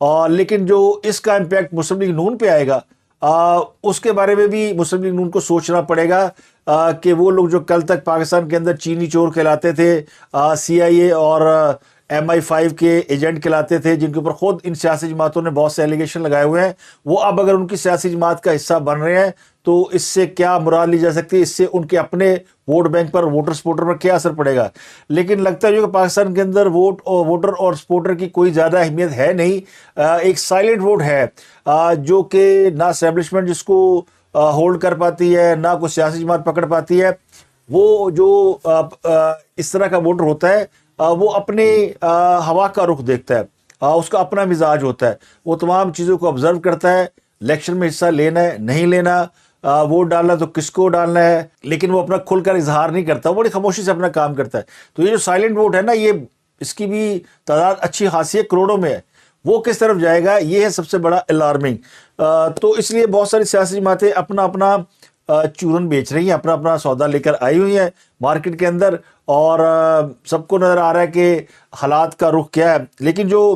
اور لیکن جو اس کا امپیکٹ مسلم لیگ نون پہ آئے گا اس کے بارے میں بھی مسلم لیگ نون کو سوچنا پڑے گا کہ وہ لوگ جو کل تک پاکستان کے اندر چینی چور کہلاتے تھے، CIA اور MI5 کے ایجنٹ کہلاتے تھے، جن کے اوپر خود ان سیاسی جماعتوں نے بہت سے ایلیگیشن لگائے ہوئے ہیں، وہ اب اگر ان کی سیاسی جماعت کا حصہ بن رہے ہیں تو اس سے کیا مراد لی جا سکتی ہے، اس سے ان کے اپنے ووٹ بینک پر، ووٹر سپورٹر پر کیا اثر پڑے گا۔ لیکن لگتا ہے کہ پاکستان کے اندر ووٹر اور سپورٹر کی کوئی زیادہ اہمیت ہے نہیں، ایک سائلنٹ ووٹ ہے جو کہ نہ اسٹیبلشمنٹ جس کو ہولڈ کر پاتی ہے، نہ کوئی سیاسی جماعت پکڑ پاتی ہے۔ وہ جو اس طرح کا ووٹر ہوتا ہے وہ اپنے ہوا کا رخ دیکھتا ہے، اس کا اپنا مزاج ہوتا ہے، وہ تمام چیزوں کو آبزرو کرتا ہے، الیکشن میں حصہ لینا ہے نہیں لینا، ووٹ ڈالنا تو کس کو ڈالنا ہے، لیکن وہ اپنا کھل کر اظہار نہیں کرتا، وہ بڑی خاموشی سے اپنا کام کرتا ہے۔ تو یہ جو سائلنٹ ووٹ ہے نا، یہ اس کی بھی تعداد اچھی خاصی ہے، کروڑوں میں ہے، وہ کس طرف جائے گا یہ ہے سب سے بڑا الارمنگ۔ تو اس لیے بہت ساری سیاسی جماعتیں اپنا اپنا چورن بیچ رہی ہیں، اپنا اپنا سودا لے کر آئی ہوئی ہیں مارکیٹ کے اندر، اور سب کو نظر آ رہا ہے کہ حالات کا رخ کیا ہے۔ لیکن جو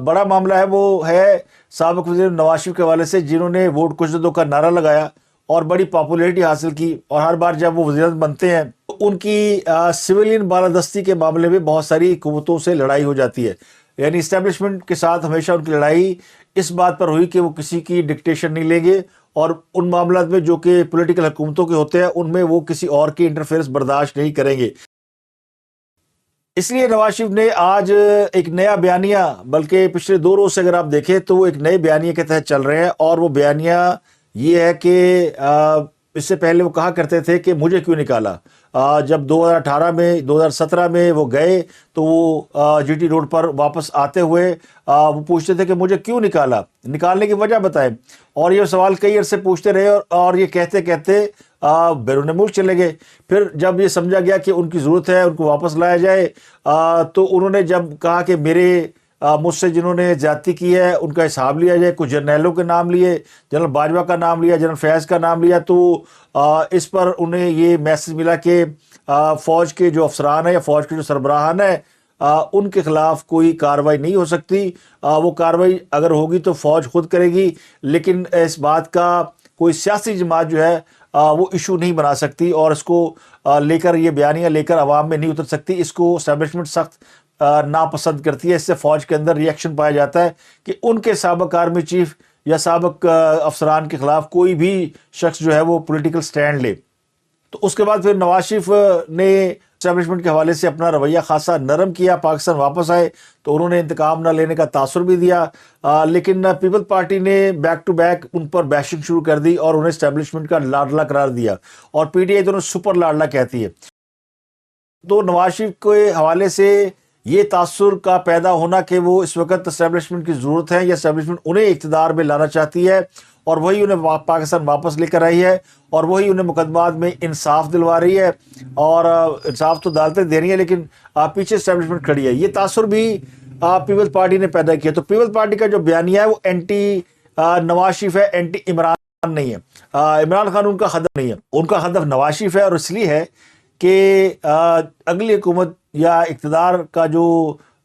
بڑا معاملہ ہے وہ ہے سابق وزیر نواز شریف کے حوالے سے، جنہوں نے ووٹ کچھ دو کا نعرہ لگایا اور بڑی پاپولیرٹی حاصل کی، اور ہر بار جب وہ وزیر اعظم بنتے ہیں تو ان کی سویلین بالادستی کے معاملے میں بہت ساری قوتوں سے لڑائی ہو جاتی ہے، یعنی اسٹیبلشمنٹ کے ساتھ ہمیشہ ان کی لڑائی اس بات پر ہوئی کہ وہ کسی کی ڈکٹیشن نہیں لیں گے، اور ان معاملات میں جو کہ پولیٹیکل حکومتوں کے ہوتے ہیں ان میں وہ کسی اور کی انٹرفیئرنس برداشت نہیں کریں گے۔ اس لیے نواز شریف نے آج ایک نیا بیانیہ، بلکہ پچھلے 2 روز سے اگر آپ دیکھیں تو وہ ایک نئے بیانیے کے تحت چل رہے ہیں، اور وہ بیانیہ یہ ہے کہ اس سے پہلے وہ کہا کرتے تھے کہ مجھے کیوں نکالا۔ جب 2017 میں وہ گئے تو وہ GT روڈ پر واپس آتے ہوئے وہ پوچھتے تھے کہ مجھے کیوں نکالا، نکالنے کی وجہ بتائیں، اور یہ سوال کئی عرصے پوچھتے رہے، اور یہ کہتے کہتے بیرون ملک چلے گئے۔ پھر جب یہ سمجھا گیا کہ ان کی ضرورت ہے ان کو واپس لایا جائے، تو انہوں نے جب کہا کہ مجھ سے جنہوں نے زیادتی کی ہے ان کا حساب لیا جائے، کچھ جرنیلوں کے نام لیے، جنرل باجوہ کا نام لیا، جنرل فیاض کا نام لیا، تو اس پر انہیں یہ میسج ملا کہ فوج کے جو افسران ہیں یا فوج کے جو سربراہان ہیں ان کے خلاف کوئی کارروائی نہیں ہو سکتی، وہ کارروائی اگر ہوگی تو فوج خود کرے گی، لیکن اس بات کا کوئی سیاسی جماعت جو ہے وہ ایشو نہیں بنا سکتی، اور اس کو لے کر یہ بیانیہ لے کر عوام میں نہیں اتر سکتی۔ اس کو اسٹیبلشمنٹ سخت ناپسند کرتی ہے، اس سے فوج کے اندر ریئیکشن پایا جاتا ہے کہ ان کے سابق آرمی چیف یا سابق افسران کے خلاف کوئی بھی شخص جو ہے وہ پولیٹیکل سٹینڈ لے۔ تو اس کے بعد پھر نواز شریف نے اسٹیبلشمنٹ کے حوالے سے اپنا رویہ خاصا نرم کیا، پاکستان واپس آئے تو انہوں نے انتقام نہ لینے کا تاثر بھی دیا، لیکن پیپل پارٹی نے بیک ٹو بیک ان پر بیشنگ شروع کر دی اور انہیں اسٹیبلشمنٹ کا لاڈلا قرار دیا، اور PTI تو انہیں سپر لاڈلا کہتی ہے۔ تو نواز شریف کے حوالے سے یہ تاثر کا پیدا ہونا کہ وہ اس وقت اسٹیبلشمنٹ کی ضرورت ہے، یا اسٹیبلشمنٹ انہیں اقتدار میں لانا چاہتی ہے، اور وہی انہیں پاکستان واپس لے کر آئی ہے، اور وہی انہیں مقدمات میں انصاف دلوا رہی ہے، اور انصاف تو عدالتیں دے رہی ہیں لیکن پیچھے اسٹیبلشمنٹ کھڑی ہے، یہ تاثر بھی پیپلز پارٹی نے پیدا کیا۔ تو پیپلز پارٹی کا جو بیانیہ ہے وہ اینٹی نواز شریف ہے، اینٹی عمران نہیں ہے۔ عمران خان ان کا ہدف نہیں ہے، ان کا ہدف نواز شریف ہے، اور اس لیے ہے کہ اگلی حکومت یا اقتدار کا جو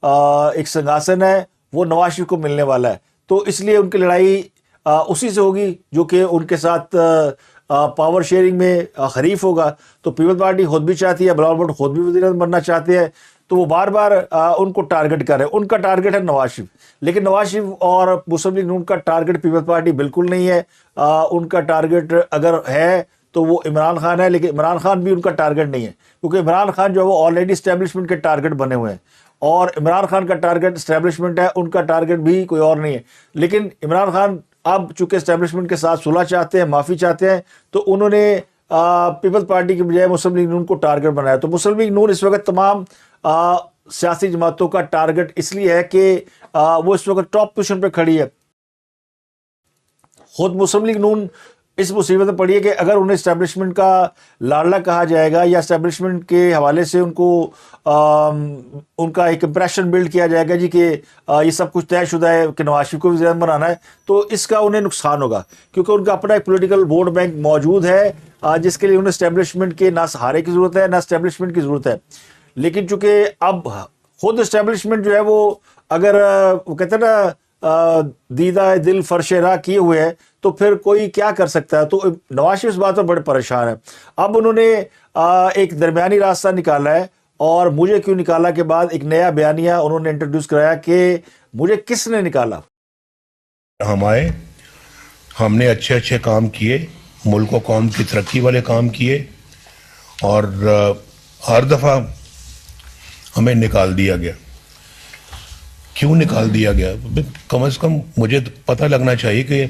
ایک سنگھاسن ہے وہ نواز شریف کو ملنے والا ہے، تو اس لیے ان کی لڑائی اسی سے ہوگی جو کہ ان کے ساتھ پاور شیئرنگ میں حریف ہوگا۔ تو پیپل پارٹی خود بھی چاہتی ہے، بلاول بھٹو خود بھی وزیر اعظم بننا چاہتے ہیں، تو وہ بار بار ان کو ٹارگٹ کر رہے ہیں۔ ان کا ٹارگٹ ہے نواز شریف، لیکن نواز شریف اور مسلم لیگ نون کا ٹارگٹ پیپل پارٹی بالکل نہیں ہے۔ ان کا ٹارگٹ اگر ہے تو وہ عمران خان ہے، لیکن عمران خان بھی ان کا ٹارگٹ نہیں ہے، کیونکہ عمران خان جو ہے وہ آلریڈی اسٹیبلشمنٹ کے ٹارگٹ بنے ہوئے ہیں، اور عمران خان کا ٹارگٹ اسٹیبلشمنٹ ہے، ان کا ٹارگٹ بھی کوئی اور نہیں ہے۔ لیکن عمران خان اب چونکہ اسٹیبلشمنٹ کے ساتھ صلح چاہتے ہیں، معافی چاہتے ہیں، تو انہوں نے پیپل پارٹی کی بجائے مسلم لیگ نون کو ٹارگٹ بنایا۔ تو مسلم لیگ نون اس وقت تمام سیاسی جماعتوں کا ٹارگٹ اس لیے ہے کہ وہ اس وقت ٹاپ پوزیشن پہ کھڑی ہے۔ خود مسلم لیگ نون اس مصیبت میں پڑی ہے کہ اگر انہیں اسٹیبلشمنٹ کا لاڈلا کہا جائے گا، یا اسٹیبلشمنٹ کے حوالے سے ان کو ان کا ایک امپریشن بلڈ کیا جائے گا جی کہ یہ سب کچھ طے شدہ ہے کہ نواز شریف کو وزیر اعظم بنانا ہے، تو اس کا انہیں نقصان ہوگا، کیونکہ ان کا اپنا ایک پولیٹیکل ووٹ بینک موجود ہے جس کے لیے انہیں اسٹیبلشمنٹ کے نہ سہارے کی ضرورت ہے نہ اسٹیبلشمنٹ کی ضرورت ہے۔ لیکن چونکہ اب خود اسٹیبلشمنٹ جو ہے وہ اگر وہ کہتے ہیں نا دیدہ دل فرش راہ کیے ہوئے ہے، تو پھر کوئی کیا کر سکتا ہے؟ تو نواز شریف اس بات پر بڑے پریشان ہیں۔ اب انہوں نے ایک درمیانی راستہ نکالا ہے، اور مجھے کیوں نکالا کے بعد ایک نیا بیانیہ انہوں نے انٹروڈیوس کرایا کہ مجھے کس نے نکالا۔ ہم آئے، ہم نے اچھے اچھے کام کیے، ملک و قوم کی ترقی والے کام کیے، اور ہر دفعہ ہمیں نکال دیا گیا۔ کیوں نکال دیا گیا؟ کم از کم مجھے پتہ لگنا چاہیے کہ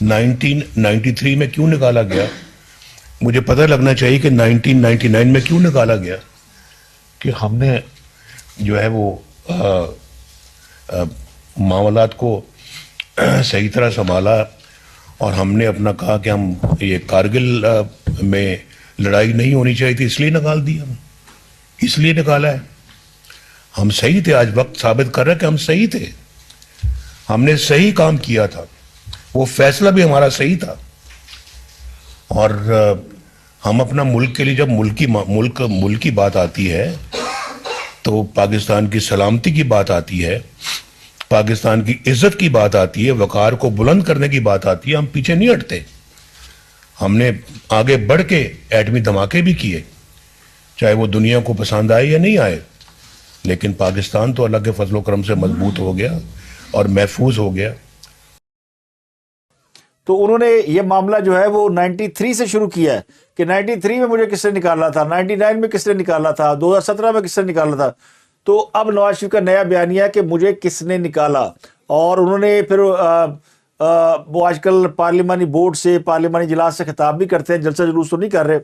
1993 میں کیوں نکالا گیا، مجھے پتہ لگنا چاہیے کہ 1999 میں کیوں نکالا گیا، کہ ہم نے جو ہے وہ معاملات کو صحیح طرح سنبھالا، اور ہم نے اپنا کہا کہ ہم یہ کارگل میں لڑائی نہیں ہونی چاہیے تھی، اس لیے نکال دیا، اس لیے نکالا ہے۔ ہم صحیح تھے، آج وقت ثابت کر رہا ہے کہ ہم صحیح تھے، ہم نے صحیح کام کیا تھا، وہ فیصلہ بھی ہمارا صحیح تھا۔ اور ہم اپنا ملک کے لیے جب ملک کی بات آتی ہے، تو پاکستان کی سلامتی کی بات آتی ہے، پاکستان کی عزت کی بات آتی ہے، وقار کو بلند کرنے کی بات آتی ہے، ہم پیچھے نہیں ہٹتے۔ ہم نے آگے بڑھ کے ایٹمی دھماکے بھی کیے، چاہے وہ دنیا کو پسند آئے یا نہیں آئے، لیکن پاکستان تو اللہ کے فضل و کرم سے مضبوط ہو گیا اور محفوظ ہو گیا۔ تو انہوں نے یہ معاملہ جو ہے وہ 93 سے شروع کیا ہے کہ 93 میں مجھے کس نے نکالا تھا، 99 میں کس نے نکالا تھا، 2017 میں کس نے نکالا تھا۔ تو اب نواز شریف کا نیا بیانیہ ہے کہ مجھے کس نے نکالا، اور انہوں نے پھر وہ آج کل پارلیمانی بورڈ سے، پارلیمانی اجلاس سے خطاب بھی کرتے ہیں، جلسہ جلوس تو نہیں کر رہے،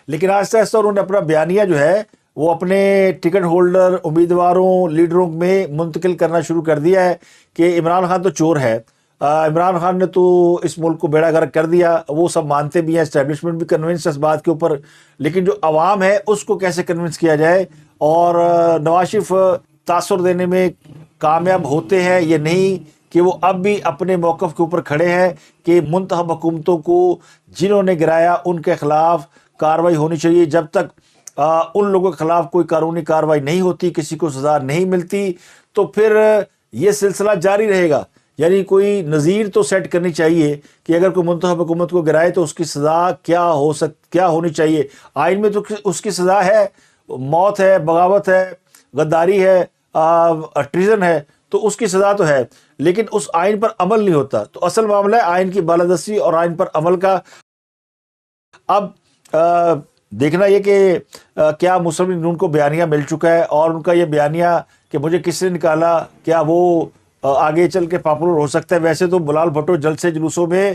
لیکن آہستہ آہستہ انہوں نے اپنا بیانیہ جو ہے وہ اپنے ٹکٹ ہولڈر، امیدواروں، لیڈروں میں منتقل کرنا شروع کر دیا ہے کہ عمران خان تو چور ہے، عمران خان نے تو اس ملک کو بیڑا غرق کر دیا۔ وہ سب مانتے بھی ہیں، اسٹیبلشمنٹ بھی کنونس ہے اس بات کے اوپر، لیکن جو عوام ہے اس کو کیسے کنونس کیا جائے۔ اور نواز شریف تاثر دینے میں کامیاب ہوتے ہیں یہ نہیں کہ وہ اب بھی اپنے موقف کے اوپر کھڑے ہیں کہ منتخب حکومتوں کو جنہوں نے گرایا ان کے خلاف کارروائی ہونی چاہیے۔ جب تک ان لوگوں کے خلاف کوئی قانونی کارروائی نہیں ہوتی، کسی کو سزا نہیں ملتی، تو پھر یہ سلسلہ جاری رہے گا۔ یعنی کوئی نظیر تو سیٹ کرنی چاہیے کہ اگر کوئی منتخب حکومت کو گرائے تو اس کی سزا کیا ہونی چاہیے۔ آئین میں تو اس کی سزا ہے، موت ہے، بغاوت ہے، غداری ہے، ٹریزن ہے، تو اس کی سزا تو ہے، لیکن اس آئین پر عمل نہیں ہوتا۔ تو اصل معاملہ ہے آئین کی بالادستی اور آئین پر عمل کا۔ اب دیکھنا یہ کہ کیا مسلم لیگ نون کو بیانیہ مل چکا ہے، اور ان کا یہ بیانیہ کہ مجھے کس نے نکالا، کیا وہ آگے چل کے پاپولر ہو سکتا ہے؟ ویسے تو بلال بھٹو جلسے جلوسوں میں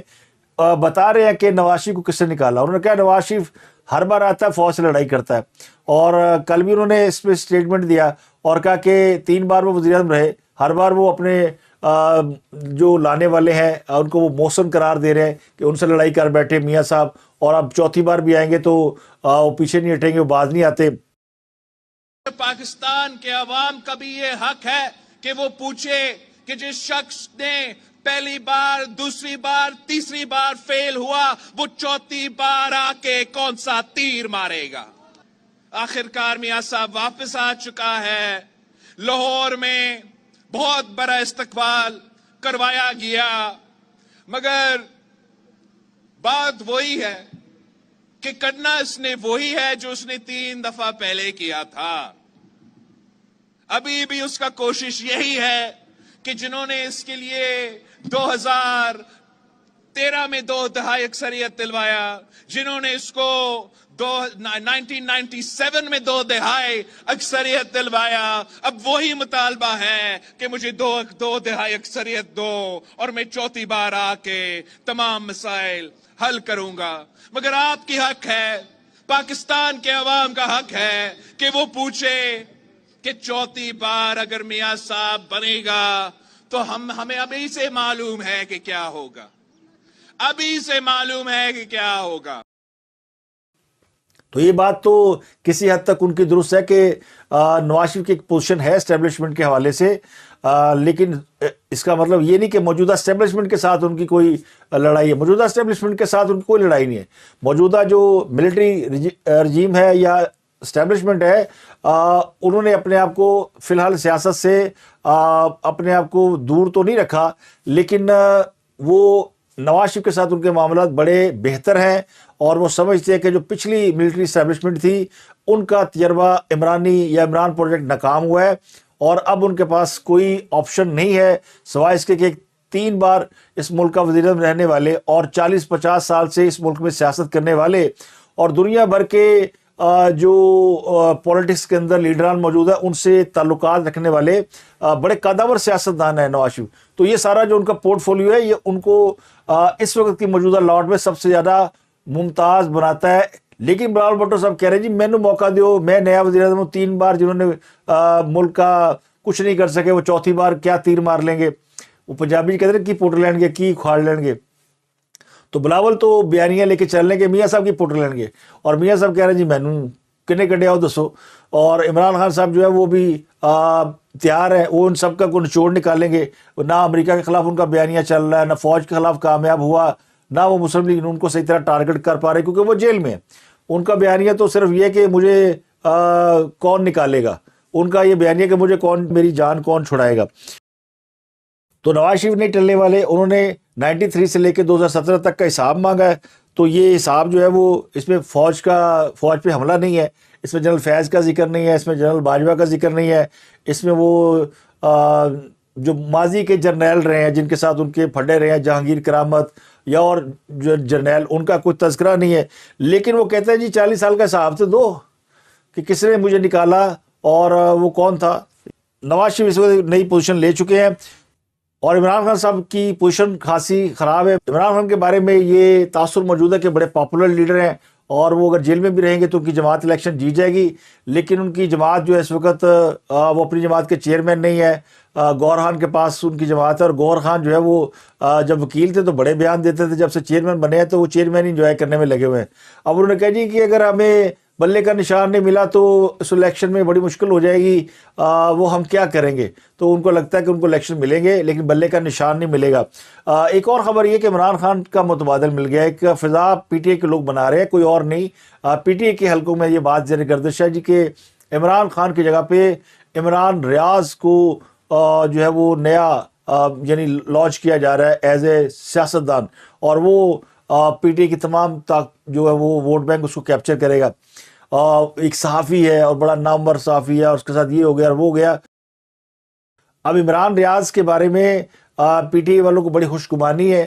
بتا رہے ہیں کہ نواز شریف کو کس نے نکالا۔ انہوں نے کہا نواز شریف ہر بار آتا ہے فوج سے لڑائی کرتا ہے، اور کل بھی انہوں نے اس پہ اسٹیٹمنٹ دیا اور کہا کہ 3 بار وہ وزیر اعظم رہے، ہر بار وہ اپنے جو لانے والے ہیں ان کو وہ محسن قرار دے رہے ہیں کہ ان سے لڑائی کر بیٹھے میاں صاحب، اور اب چوتھی بار بھی آئیں گے تو وہ پیچھے نہیں ہٹیں گے، وہ باز نہیں آتے۔ پاکستان کے عوام کا بھی یہ حق ہے کہ وہ پوچھے کہ جس شخص نے پہلی بار، دوسری بار، تیسری بار فیل ہوا، وہ چوتھی بار آ کے کون سا تیر مارے گا۔ آخرکار میاں صاحب واپس آ چکا ہے۔ لاہور میں بہت بڑا استقبال کروایا گیا، مگر بات وہی ہے کہ کرنا اس نے وہی ہے جو اس نے 3 دفعہ پہلے کیا تھا۔ ابھی بھی اس کا کوشش یہی ہے کہ جنہوں نے اس کے لیے 2013 میں 2/3 اکثریت دلوایا، جنہوں نے اس کو 1997 میں 2/3 اکثریت دلوایا، اب وہی مطالبہ ہے کہ مجھے 2/3 اکثریت دو اور میں چوتھی بار آ کے تمام مسائل حل کروں گا۔ مگر آپ کی حق ہے، پاکستان کے عوام کا حق ہے کہ وہ پوچھے کہ چوتھی بار اگر میاں صاحب بنے گا تو ہمیں ابھی سے معلوم ہے کہ کیا ہوگا، ابھی سے معلوم ہے کہ کیا ہوگا۔ تو یہ بات تو کسی حد تک ان کی درست ہے کہ نواز شریف کی ایک پوزیشن ہے اسٹیبلشمنٹ کے حوالے سے، لیکن اس کا مطلب یہ نہیں کہ موجودہ اسٹیبلشمنٹ کے ساتھ ان کی کوئی لڑائی ہے۔ موجودہ اسٹیبلشمنٹ کے ساتھ ان کی کوئی لڑائی نہیں ہے۔ موجودہ جو ملٹری رجیم ہے یا اسٹیبلشمنٹ ہے انہوں نے اپنے آپ کو فی الحال سیاست سے اپنے آپ کو دور تو نہیں رکھا، لیکن وہ نواز شریف کے ساتھ ان کے معاملات بڑے بہتر ہیں، اور وہ سمجھتے ہیں کہ جو پچھلی ملٹری اسٹیبلشمنٹ تھی ان کا تجربہ عمرانی یا عمران پروجیکٹ ناکام ہوا ہے، اور اب ان کے پاس کوئی آپشن نہیں ہے سوائے اس کے کہ 3 بار اس ملک کا وزیر اعظم رہنے والے اور 40-50 سال سے اس ملک میں سیاست کرنے والے اور دنیا بھر کے جو پولیٹکس کے اندر لیڈران موجود ہیں ان سے تعلقات رکھنے والے بڑے قدور سیاستدان ہیں نواز شریف. تو یہ سارا جو ان کا پورٹ فولیو ہے یہ ان کو اس وقت کی موجودہ لاٹ میں سب سے زیادہ ممتاز بناتا ہے. لیکن بلاول بھٹو صاحب کہہ رہے ہیں جی مینوں موقع دیو، میں نیا وزیر اعظم ہوں، 3 بار جنہوں نے ملک کا کچھ نہیں کر سکے وہ چوتھی بار کیا تیر مار لیں گے. وہ پنجابی کہتے ہیں کی پٹ لین گے، کی کھاڑ لین گے. تو بلاول تو بیانیاں لے کے چل لیں گے میاں صاحب کی پٹ لین گے، اور میاں صاحب کہہ رہے ہیں جی مینوں کنے کڈے آؤ دسو. اور عمران خان صاحب جو ہے وہ بھی تیار ہے، وہ ان سب کا کوئی نچوڑ نکالیں گے. نہ امریکہ کے خلاف ان کا بیانیہ چل رہا ہے، نہ فوج کے خلاف کامیاب ہوا، نہ وہ مسلم لیگ نون کو صحیح طرح ٹارگٹ کر پا رہے کیونکہ وہ جیل میں ہے. ان کا بیانیہ تو صرف یہ کہ مجھے کون نکالے گا، ان کا یہ بیانیہ کہ مجھے کون، میری جان کون چھڑائے گا. تو نواز شریف نہیں ٹلنے والے. انہوں نے 93 سے لے کے 2017 تک کا حساب مانگا ہے. تو یہ حساب جو ہے وہ اس میں فوج پہ حملہ نہیں ہے، اس میں جنرل فیض کا ذکر نہیں ہے، اس میں جنرل باجوہ کا ذکر نہیں ہے، اس میں وہ جو ماضی کے جرنیل رہے ہیں جن کے ساتھ ان کے پھڈے رہے ہیں، جہانگیر کرامت یا اور جو جرنیل، ان کا کوئی تذکرہ نہیں ہے. لیکن وہ کہتے ہیں جی 40 سال کا حساب تو دو کہ کس نے مجھے نکالا اور وہ کون تھا. نواز شریف اس وقت نئی پوزیشن لے چکے ہیں اور عمران خان صاحب کی پوزیشن خاصی خراب ہے. عمران خان کے بارے میں یہ تاثر موجود ہے کہ بڑے پاپولر لیڈر ہیں اور وہ اگر جیل میں بھی رہیں گے تو ان کی جماعت الیکشن جیت جائے گی. لیکن ان کی جماعت جو ہے اس وقت وہ اپنی جماعت کے چیئرمین نہیں ہے. گور خان کے پاس ان کی جماعت ہے، اور گور خان جو ہے وہ جب وکیل تھے تو بڑے بیان دیتے تھے، جب سے چیئرمین بنے ہیں تو وہ چیئرمین انجوائے کرنے میں لگے ہوئے ہیں. اب انہوں نے کہا جی کہ اگر ہمیں بلے کا نشان نہیں ملا تو اس الیکشن میں بڑی مشکل ہو جائے گی، وہ ہم کیا کریں گے. تو ان کو لگتا ہے کہ ان کو الیکشن ملیں گے لیکن بلے کا نشان نہیں ملے گا. ایک اور خبر یہ کہ عمران خان کا متبادل مل گیا، ایک فضا پی ٹی اے کے لوگ بنا رہے ہیں، کوئی اور نہیں. پی ٹی اے کے حلقوں میں یہ بات زیر گردش ہے جی کہ عمران خان کی جگہ پہ عمران ریاض کو جو ہے وہ نیا یعنی لانچ کیا جا رہا ہے ایز اے سیاستدان، اور وہ پی ٹی اے کی تمام جو ہے وہ ووٹ بینک اس کو کیپچر کرے گا. ایک صحافی ہے اور بڑا نامور صحافی ہے، اور اس کے ساتھ یہ ہو گیا اور وہ ہو گیا. اب عمران ریاض کے بارے میں پی ٹی اے والوں کو بڑی خوش گمانی ہے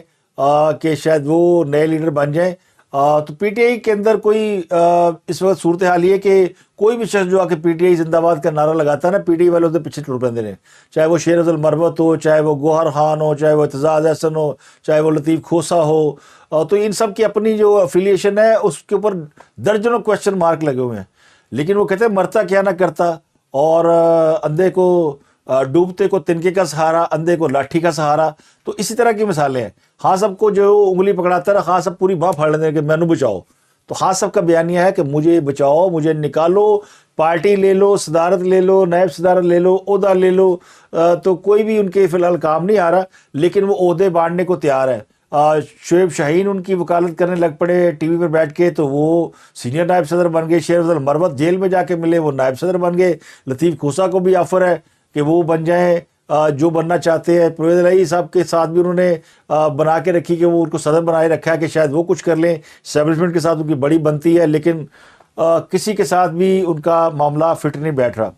کہ شاید وہ نئے لیڈر بن جائیں. تو پی ٹی آئی کے اندر کوئی اس وقت صورتحال یہ کہ کوئی بھی شخص جو آ کے پی ٹی آئی زندہ باد کا نعرہ لگاتا ہے نا، پی ٹی آئی والے اسے پیچھے ٹر پہ رہے، چاہے وہ شیر افضل مربت ہو، چاہے وہ گوہر خان ہو، چاہے وہ اعتزاز احسن ہو، چاہے وہ لطیف کھوسا ہو. تو ان سب کی اپنی جو افیلیشن ہے اس کے اوپر درجنوں کویسچن مارک لگے ہوئے ہیں. لیکن وہ کہتے ہیں مرتا کیا نہ کرتا، اور اندھے کو ڈوبتے کو تنکے کا سہارا، اندھے کو لاٹھی کا سہارا. تو اسی طرح کی مثالیں ہیں. خان صاحب کو جو انگلی پکڑاتا ہے نا، خان صاحب پوری باں پھاڑ لیتے ہیں کہ مینوں بچاؤ. تو خان صاحب کا بیانیہ ہے کہ مجھے بچاؤ، مجھے نکالو، پارٹی لے لو، صدارت لے لو، نائب صدارت لے لو، عہدہ لے لو. تو کوئی بھی ان کے فی الحال کام نہیں آ رہا، لیکن وہ عہدے بانٹنے کو تیار ہے. شعیب شاہین ان کی وکالت کرنے لگ پڑے ٹی وی پر بیٹھ کے، تو وہ سینئر نائب صدر بن گئے. شیر افضل مربت جیل میں جا کے ملے، وہ نائب صدر بن گئے. لطیف کھوسا کو بھی آفر ہے کہ وہ بن جائیں جو بننا چاہتے ہیں. پرویز الہی صاحب کے ساتھ بھی انہوں نے بنا کے رکھی کہ وہ ان کو صدر بنائے رکھا ہے کہ شاید وہ کچھ کر لیں. اسٹیبلشمنٹ کے ساتھ ان کی بڑی بنتی ہے، لیکن کسی کے ساتھ بھی ان کا معاملہ فٹ نہیں بیٹھ رہا.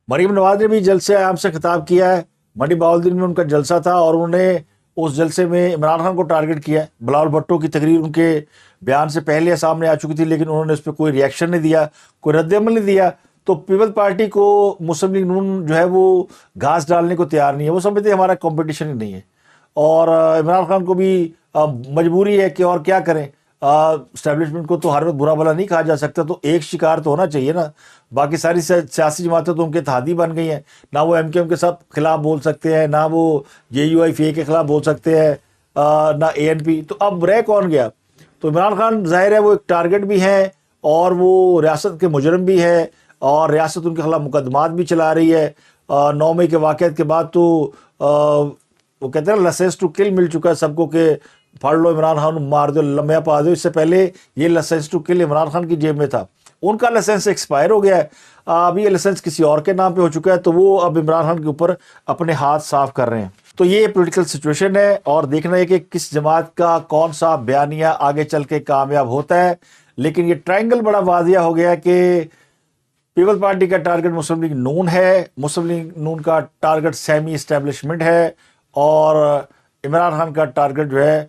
مریم نواز نے بھی جلسے عام سے خطاب کیا ہے. منڈی بہاولدین میں ان کا جلسہ تھا اور انہوں نے اس جلسے میں عمران خان کو ٹارگٹ کیا ہے. بلاول بھٹو کی تقریر ان کے بیان سے پہلے سامنے آ چکی تھی، لیکن انہوں نے اس پہ کوئی ری ایکشن نہیں دیا، کوئی رد عمل نہیں دیا. تو پیپل پارٹی کو مسلم لیگ نون جو ہے وہ گھاس ڈالنے کو تیار نہیں ہے. وہ سمجھتے ہمارا کمپٹیشن ہی نہیں ہے، اور عمران خان کو بھی مجبوری ہے کہ اور کیا کریں. اسٹیبلشمنٹ کو تو ہر وقت برا بھلا نہیں کہا جا سکتا، تو ایک شکار تو ہونا چاہیے نا. باقی ساری سیاسی جماعتیں تو ان کے اتحادی بن گئی ہیں، نہ وہ ایم کیو ایم کے ساتھ خلاف بول سکتے ہیں، نہ وہ جے یو آئی فی اے کے خلاف بول سکتے ہیں، نہ اے این پی. تو اب رہ کون گیا؟ تو عمران خان ظاہر ہے وہ ایک ٹارگٹ بھی ہیں اور وہ ریاست کے مجرم بھی ہے، اور ریاست ان کے خلاف مقدمات بھی چلا رہی ہے. 9 مئی کے واقعات کے بعد تو وہ کہتے ہیں لائسنس ٹو کل مل چکا ہے سب کو کہ پھاڑ لو عمران خان، مار دو، لمیا پا دو. اس سے پہلے یہ licence to kill Imran Khan کی جیب میں تھا، ان کا لائسنس ایکسپائر ہو گیا ہے، اب یہ لائسنس کسی اور کے نام پہ ہو چکا ہے، تو وہ اب عمران خان کے اوپر اپنے ہاتھ صاف کر رہے ہیں۔ تو یہ پولیٹیکل سچویشن ہے، اور دیکھنا ہے کہ کس جماعت کا کون سا بیانیہ آگے چل کے کامیاب ہوتا ہے۔ لیکن یہ ٹرائنگل بڑا واضح ہو گیا کہ پیپل پارٹی کا ٹارگٹ مسلم لیگ نون ہے، مسلم لیگ نون کا ٹارگٹ سیمی اسٹیبلشمنٹ ہے، اور عمران خان کا ٹارگٹ جو ہے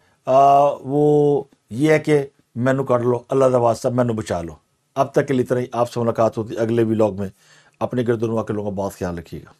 وہ یہ ہے کہ مینو کر لو، اللہ دا واسطہ مینو بچا لو۔ اب تک کے لیے اتنا ہی، آپ سے ملاقات ہوتی اگلے ولاگ میں۔ اپنے گرد و نواح کے لوگوں کا بہت خیال رکھیے گا۔